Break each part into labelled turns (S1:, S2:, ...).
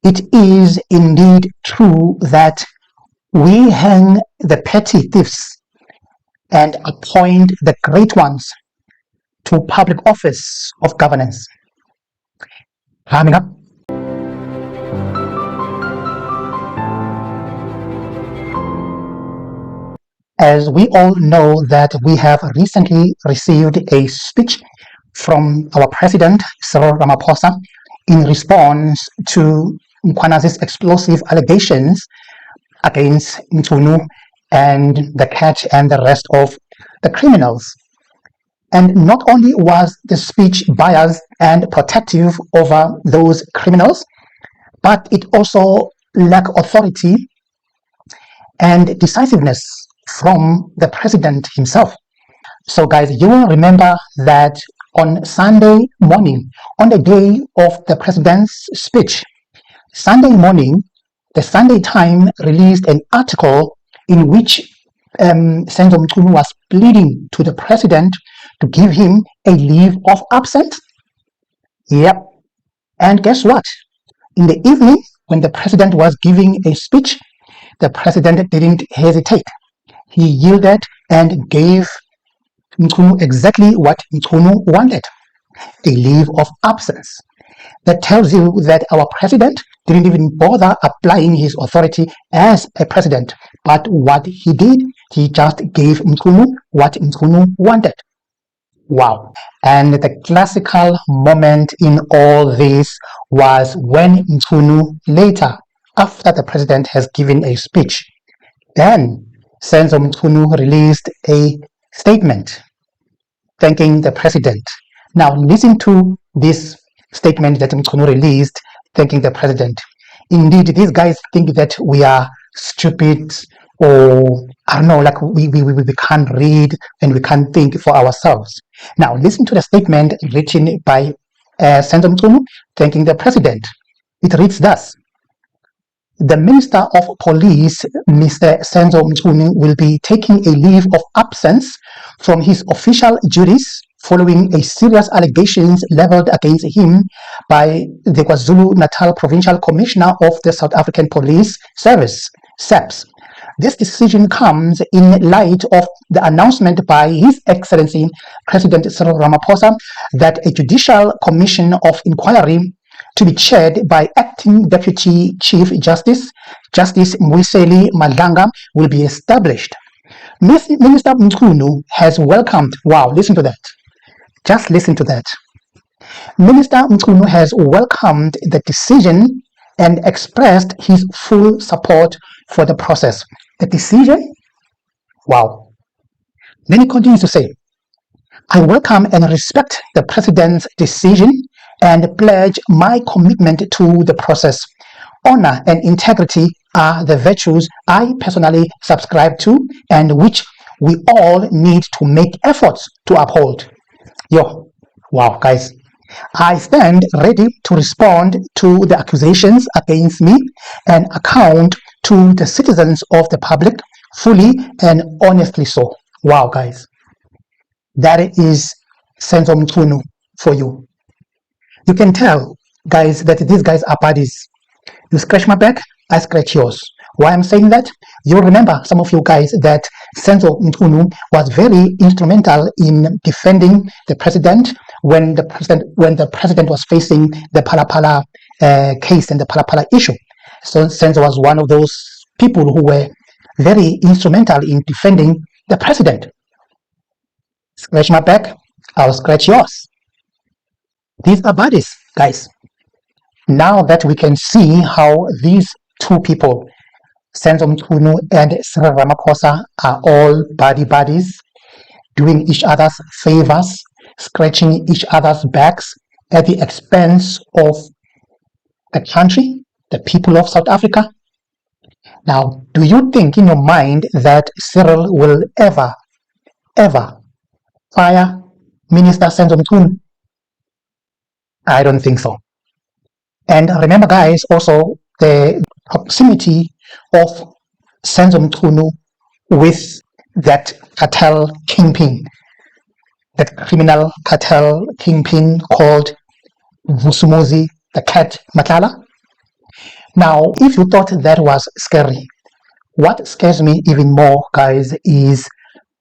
S1: It is indeed true that we hang the petty thieves and appoint the great ones to public office of governance. Coming up, as we all know that we have recently received a speech from our president, Cyril Ramaphosa, in response to Mkhwanazi's explosive allegations against Mchunu and the cat and the rest of the criminals. And not only was the speech biased and protective over those criminals, but it also lacked authority and decisiveness from the president himself. So guys, you will remember that on Sunday morning, on the day of the president's speech, Sunday morning, the Sunday Times released an article in which Senzo Mchunu was pleading to the president to give him a leave of absence. Yep. And guess what? In the evening, when the president was giving a speech, the president didn't hesitate. He yielded and gave Mchunu exactly what Mchunu wanted, a leave of absence. That tells you that our president didn't even bother applying his authority as a president, but what he did, he just gave Mchunu what Mchunu wanted. Wow. And the classical moment in all this was when Mchunu later, after the president has given a speech, then Senzo Mchunu released a statement thanking the president. Now listen to this statement that Mchunu released thanking the president. Indeed, these guys think that we are stupid, or I don't know, like we can't read and we can't think for ourselves. Now listen to the statement written by Senzo Mchunu thanking the president. It reads thus: the Minister of Police, Mr. Senzo Mchunu, will be taking a leave of absence from his official duties following a serious allegations leveled against him by the KwaZulu-Natal Provincial Commissioner of the South African Police Service, SAPS. This decision comes in light of the announcement by His Excellency President Cyril Ramaphosa that a judicial commission of inquiry to be chaired by Acting Deputy Chief Justice Mwiseli Madlanga will be established. Minister Mchunu has welcomed, wow, listen to that. Just listen to that. Minister Mchunu has welcomed the decision and expressed his full support for the process. The decision? Wow. Then he continues to say, I welcome and respect the President's decision and pledge my commitment to the process. Honor and integrity are the virtues I personally subscribe to and which we all need to make efforts to uphold. Yo, wow, guys. I stand ready to respond to the accusations against me and account to the citizens of the public fully and honestly so. Wow, guys. That is Senzo Mchunu for you. You can tell, guys, that these guys are buddies. You scratch my back, I scratch yours. Why I'm saying that? You remember, some of you guys, that Senzo Mchunu was very instrumental in defending the president when the president was facing the Palapala case and the Palapala issue. So Senzo was one of those people who were very instrumental in defending the president. Scratch my back, I'll scratch yours. These are buddies, guys. Now that we can see how these two people, Senzo Mchunu and Cyril Ramaphosa, are all buddies, doing each other's favors, scratching each other's backs at the expense of the country, the people of South Africa. Now, do you think in your mind that Cyril will ever fire Minister Senzo Mchunu? I don't think so. And remember, guys, also the proximity of Senzo Mchunu with that cartel kingpin, that criminal cartel kingpin called Vusimuzi, the cat Matlala. Now, if you thought that was scary, what scares me even more, guys, is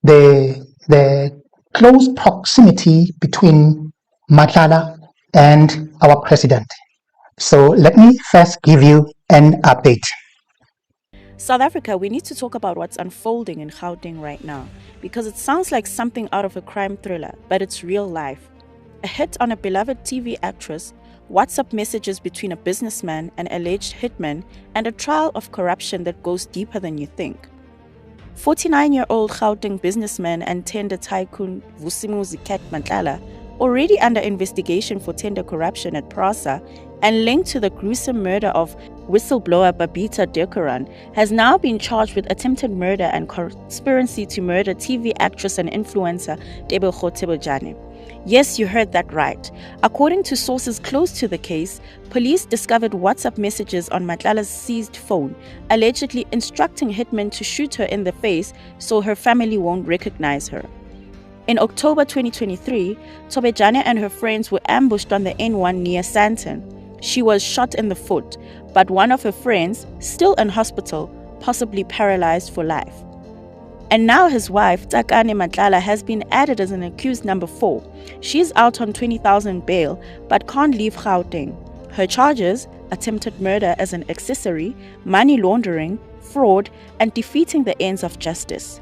S1: the close proximity between Matlala and our president. So let me first give you an update.
S2: South Africa, we need to talk about what's unfolding in Gauteng right now, because it sounds like something out of a crime thriller, but it's real life. A hit on a beloved TV actress, WhatsApp messages between a businessman, an alleged hitman, and a trial of corruption that goes deeper than you think. 49-year-old Gauteng businessman and tender tycoon Vusimuzi Matlala, already under investigation for tender corruption at Prasa and linked to the gruesome murder of whistleblower Babita Deokaran, has now been charged with attempted murder and conspiracy to murder TV actress and influencer Tebogo Thobejane. Yes, you heard that right. According to sources close to the case, police discovered WhatsApp messages on Matlala's seized phone, allegedly instructing hitmen to shoot her in the face so her family won't recognize her. In October 2023, Thobejane and her friends were ambushed on the N1 near Sandton. She was shot in the foot, but one of her friends, still in hospital, possibly paralyzed for life. And now his wife, Takane Matlala, has been added as an accused number 4. She's out on 20,000 bail, but can't leave Gauteng. Her charges: attempted murder as an accessory, money laundering, fraud, and defeating the ends of justice.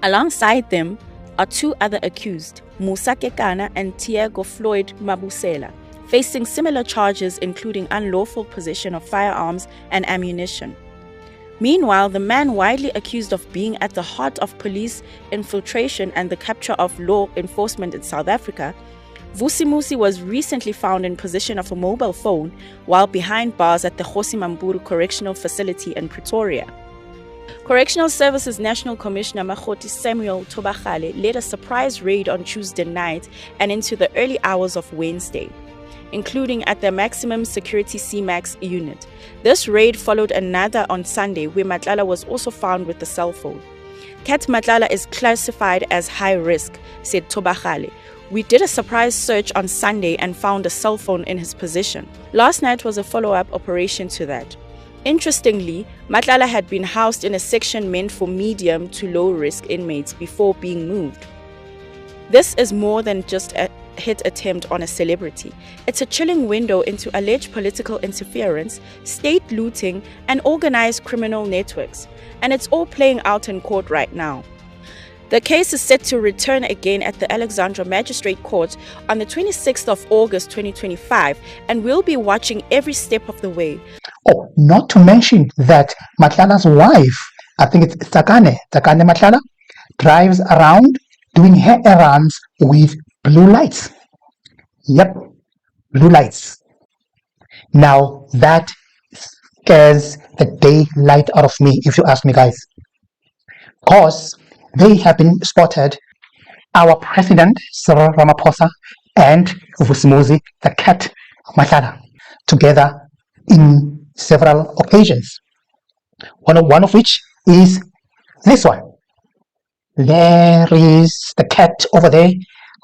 S2: Alongside them are 2 other accused, Musa Kekana and Tiago Floyd Mabusela, facing similar charges including unlawful possession of firearms and ammunition. Meanwhile, the man widely accused of being at the heart of police infiltration and the capture of law enforcement in South Africa, Vusimuzi, was recently found in possession of a mobile phone while behind bars at the Vusimuzi Correctional Facility in Pretoria. Correctional Services National Commissioner Cyril'S Tobejane led a surprise raid on Tuesday night and into the early hours of Wednesday, including at the maximum security CMAX unit. This raid followed another on Sunday, where Matlala was also found with a cell phone. Matlala is classified as high risk, said Tobejane. We did a surprise search on Sunday and found a cell phone in his possession. Last night was a follow-up operation to that. Interestingly, Matlala had been housed in a section meant for medium to low-risk inmates before being moved. This is more than just a hit attempt on a celebrity. It's a chilling window into alleged political interference, state looting, and organized criminal networks. And it's all playing out in court right now. The case is set to return again at the Alexandra Magistrate Court on the 26th of August 2025, and we'll be watching every step of the way.
S1: Oh, not to mention that Matlala's wife, I think it's Takane Matlala, drives around doing her errands with blue lights. Yep, blue lights. Now that scares the daylight out of me, if you ask me, guys. Because they have been spotted, our president, Cyril Ramaphosa, and Vusimuzi, the cat of Matlala, together in several occasions. One of which is this one. There is the cat over there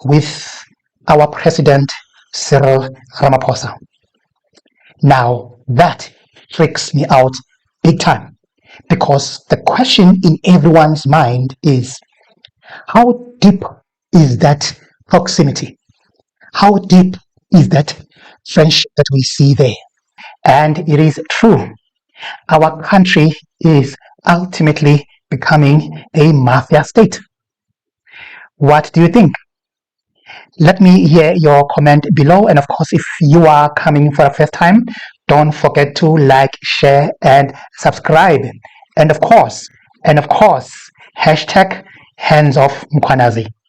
S1: with our president, Cyril Ramaphosa. Now, that freaks me out big time, because the question in everyone's mind is, how deep is that proximity? How deep is that friendship that we see there? And it is true. Our country is ultimately becoming a mafia state. What do you think? Let me hear your comment below. And of course, if you are coming for the first time, don't forget to like, share, and subscribe. And of course, hashtag hands off Mkwanazi.